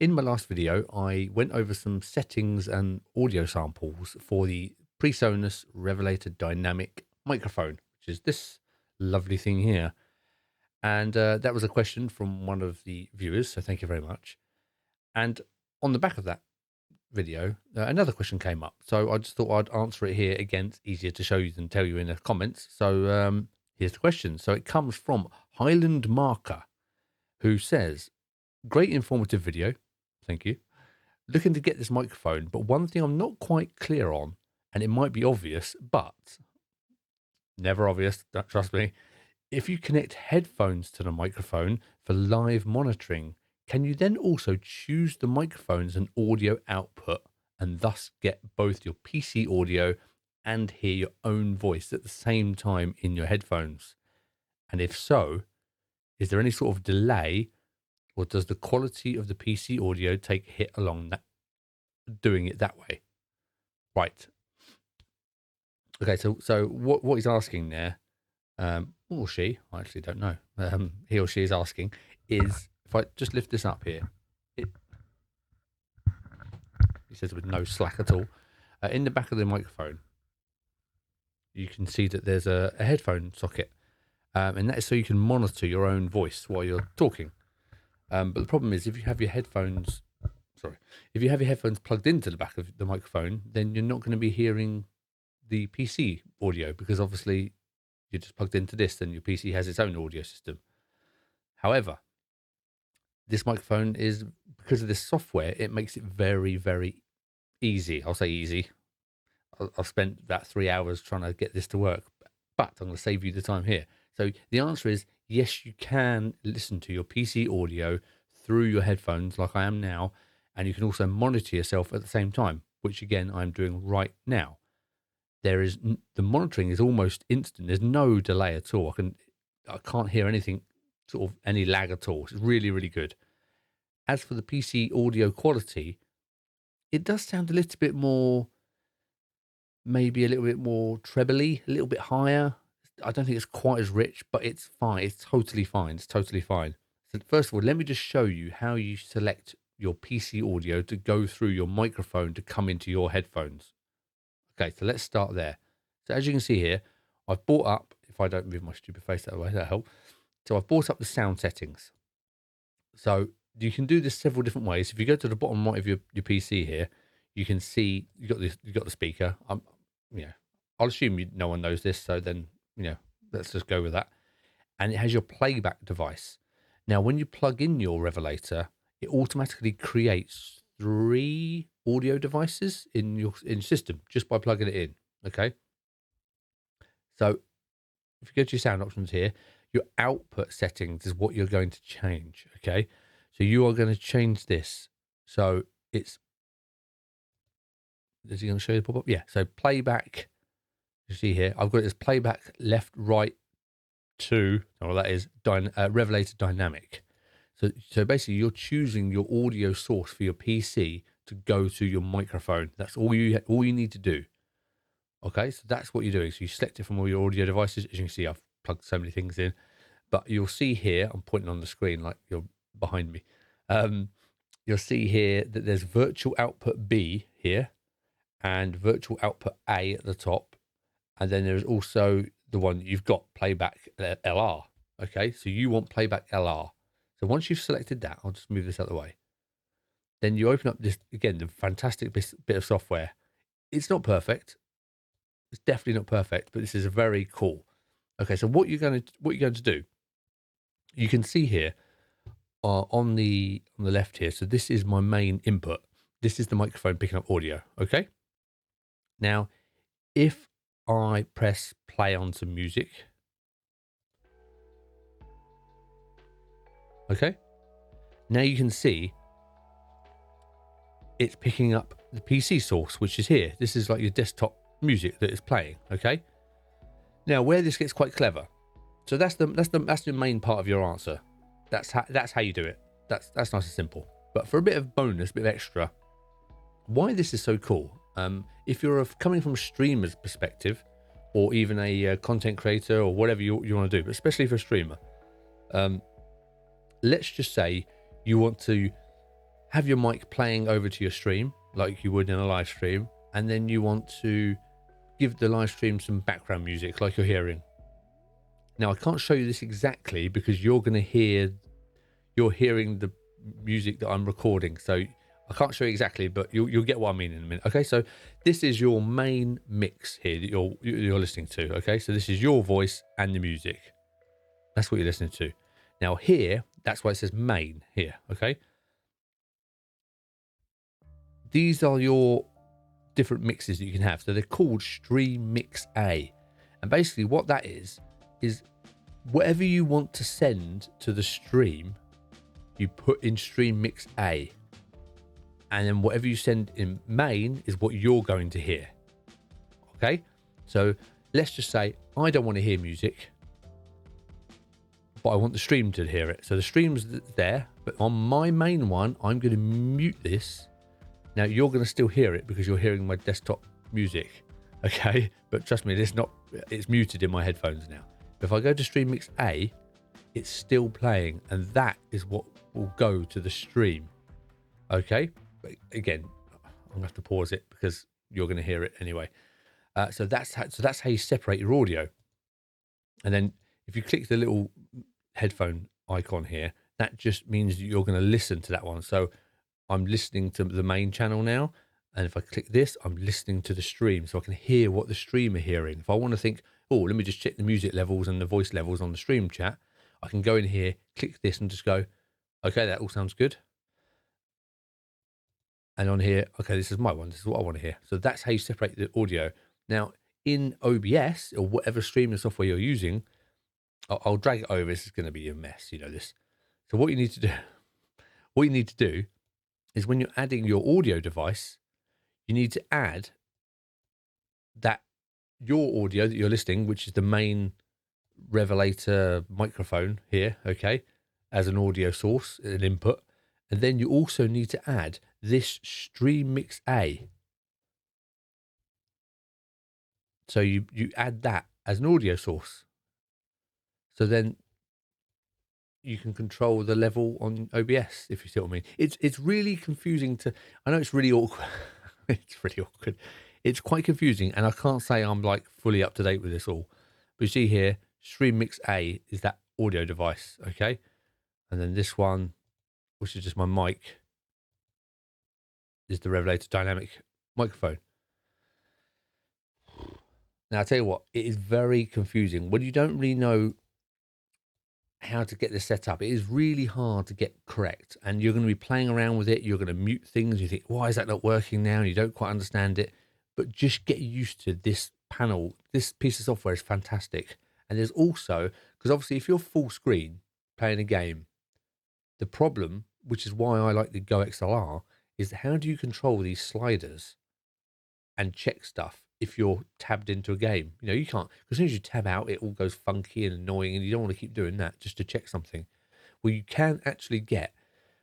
in my last video, I went over some settings and audio samples for the PreSonus Revelator Dynamic Microphone, which is this lovely thing here. And that was a question from one of the viewers, so thank you very much. And on the back of that video, another question came up. So I just thought I'd answer it here. Again, it's easier to show you than tell you in the comments. So here's the question. So it comes from Highland Marker, who says, great informative video. Thank you. Looking to get this microphone, but one thing I'm not quite clear on, and it might be obvious, but never obvious, don't trust me. If you connect headphones to the microphone for live monitoring, can you then also choose the microphones and audio output and thus get both your PC audio and hear your own voice at the same time in your headphones? And if so, is there any sort of delay, or does the quality of the PC audio take a hit along that, doing it that way? Right. Okay, so what he's asking there, or she, I actually don't know, he or she is asking, is if I just lift this up here, he says with no slack at all, in the back of the microphone, you can see that there's a headphone socket, and that is so you can monitor your own voice while you're talking. But the problem is if you have your headphones, plugged into the back of the microphone, then you're not going to be hearing the PC audio, because obviously you're just plugged into this and your PC has its own audio system. However, this microphone is, because of this software, it makes it very, very easy. I'll say easy. I've spent about 3 hours trying to get this to work, but I'm going to save you the time here. So the answer is yes, you can listen to your PC audio through your headphones like I am now, and you can also monitor yourself at the same time, which again I'm doing right now. The monitoring is almost instant. There's no delay at all. I can't hear anything, sort of any lag at all. It's really, really good. As for the PC audio quality, it does sound a little bit more, maybe a little bit more trebly, a little bit higher. I don't think it's quite as rich, but it's fine. It's totally fine. It's totally fine. So first of all, let me just show you how you select your PC audio to go through your microphone to come into your headphones. Okay, so let's start there. So as you can see here, I've brought up, if I don't move my stupid face that way, that'll help. So I've brought up the sound settings. So you can do this several different ways. If you go to the bottom right of your PC here, you can see you've got the speaker. I'll assume no one knows this, so then let's just go with that. And it has your playback device. Now, when you plug in your Revelator, it automatically creates 3 audio devices in your system just by plugging it in. Okay. So if you go to your sound options here, your output settings is what you're going to change. Okay. So you are going to change this. So is he going to show you the pop-up? Yeah. So playback, you see here, I've got it as playback left, right, 2, or that is Revelator Dynamic. So basically you're choosing your audio source for your PC to go to your microphone. That's all you need to do. Okay, so that's what you're doing. So you select it from all your audio devices. As you can see, I've plugged so many things in, but you'll see here, I'm pointing on the screen like you're behind me. You'll see here that there's virtual output B here and virtual output A at the top. And then there's also the one you've got, playback LR. Okay, so you want playback LR. So once you've selected that, I'll just move this out of the way. Then you open up this, again, the fantastic bit of software. It's not perfect. It's definitely not perfect, but this is very cool. Okay, so what you're going to do, you can see here on the left here. So this is my main input. This is the microphone picking up audio. Okay. Now, if I press play on some music. Okay. Now you can see it's picking up the PC source, which is here. This is like your desktop music that is playing. Okay. Now where this gets quite clever. So that's the main part of your answer. That's how you do it. That's nice and simple. But for a bit of bonus, a bit of extra, why this is so cool. If you're coming from a streamer's perspective, or even a content creator, or whatever you want to do, but especially for a streamer, let's just say you want to have your mic playing over to your stream like you would in a live stream, and then you want to give the live stream some background music like you're hearing. Now, I can't show you this exactly because you're hearing the music that I'm recording. So I can't show you exactly, but you'll get what I mean in a minute. Okay, so this is your main mix here that you're listening to. Okay, so this is your voice and the music. That's what you're listening to. Now here, that's why it says main here. Okay, these are your different mixes that you can have. So they're called Stream Mix A, and basically what that is whatever you want to send to the stream, you put in Stream Mix A, and then whatever you send in main is what you're going to hear. Okay, so let's just say I don't want to hear music, but I want the stream to hear it. So the stream's there, but on my main one, I'm going to mute this. Now you're going to still hear it because you're hearing my desktop music. Okay, but trust me, it's muted in my headphones now. If I go to Stream Mix A, it's still playing, and that is what will go to the stream. Okay, but again, I'm gonna have to pause it because you're going to hear it anyway. So that's how you separate your audio. And then if you click the little headphone icon here, that just means that you're going to listen to that one. So I'm listening to the main channel now, and if I click this, I'm listening to the stream, so I can hear what the stream are hearing. If I want to think, oh, let me just check the music levels and the voice levels on the stream chat, I can go in here, click this, and just go, okay, that all sounds good. And on here, okay, this is my one. This is what I want to hear. So that's how you separate the audio. Now, in OBS or whatever streaming software you're using, I'll drag it over. This is going to be a mess, you know this. So what you need to do is when you're adding your audio device, you need to add that your audio that you're listening, which is the main Revelator microphone here, okay, as an audio source, an input. And then you also need to add this Stream Mix A. So you add that as an audio source. So then you can control the level on OBS, if you see what I mean. It's really confusing I know it's really awkward. It's really awkward. It's quite confusing, and I can't say I'm like fully up to date with this all. But you see here, Stream Mix A is that audio device, okay? And then this one, which is just my mic, is the Revelator Dynamic microphone. Now, I'll tell you what, it is very confusing. When you don't really know how to get this set up, it is really hard to get correct. And you're going to be playing around with it. You're going to mute things. You think, why is that not working now? And you don't quite understand it. But just get used to this panel. This piece of software is fantastic. And there's also, because obviously if you're full screen playing a game, the problem, which is why I like the Go XLR, is how do you control these sliders and check stuff if you're tabbed into a game? You know, you can't, because as soon as you tab out, it all goes funky and annoying, and you don't want to keep doing that just to check something. Well, you can actually get,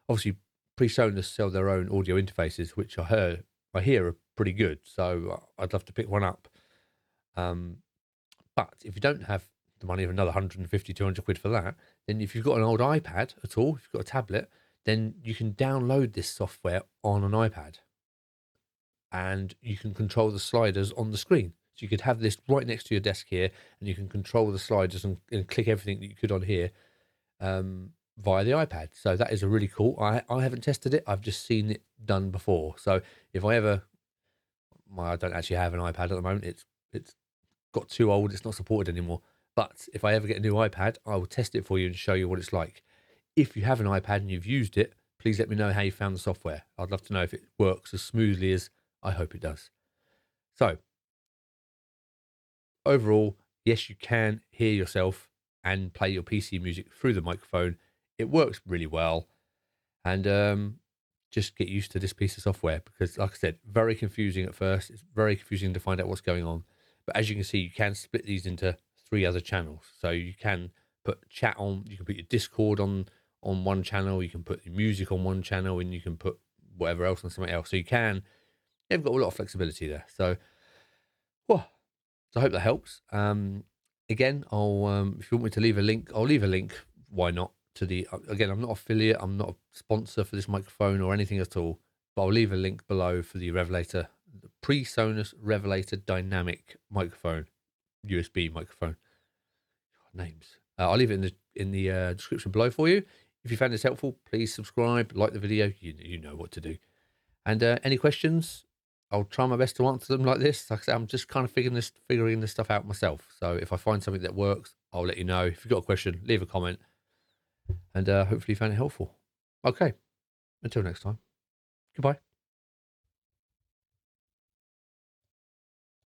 obviously, PreSonus sell their own audio interfaces, which I hear are pretty good. So I'd love to pick one up. But if you don't have the money of another 150, 200 quid for that, then if you've got an old iPad at all, if you've got a tablet, then you can download this software on an iPad and you can control the sliders on the screen. So you could have this right next to your desk here, and you can control the sliders and click everything that you could on here via the iPad. So that is a really cool. I haven't tested it. I've just seen it done before. So if I ever, I don't actually have an iPad at the moment. It's got too old. It's not supported anymore. But if I ever get a new iPad, I will test it for you and show you what it's like. If you have an iPad and you've used it, please let me know how you found the software. I'd love to know if it works as smoothly as I hope it does. So overall, yes, you can hear yourself and play your PC music through the microphone. It works really well. And just get used to this piece of software because, like I said, very confusing at first. It's very confusing to find out what's going on. But as you can see, you can split these into 3 other channels. So you can put chat on, you can put your Discord on one channel, you can put your music on one channel, and you can put whatever else on something else. So you've got a lot of flexibility there. So, well, so I hope that helps. Again, I'll if you want me to leave a link, I'll leave a link. Why not? to the, again, I'm not affiliate, I'm not a sponsor for this microphone or anything at all, but I'll leave a link below for the Revelator, the PreSonus Revelator Dynamic Microphone, USB microphone. God, names. I'll leave it in the description below for you. If you found this helpful, please subscribe, like the video. You know what to do. And any questions, I'll try my best to answer them like this. Like I said, I'm just kind of figuring this stuff out myself. So if I find something that works, I'll let you know. If you've got a question, leave a comment, and hopefully you found it helpful. Okay, until next time. Goodbye.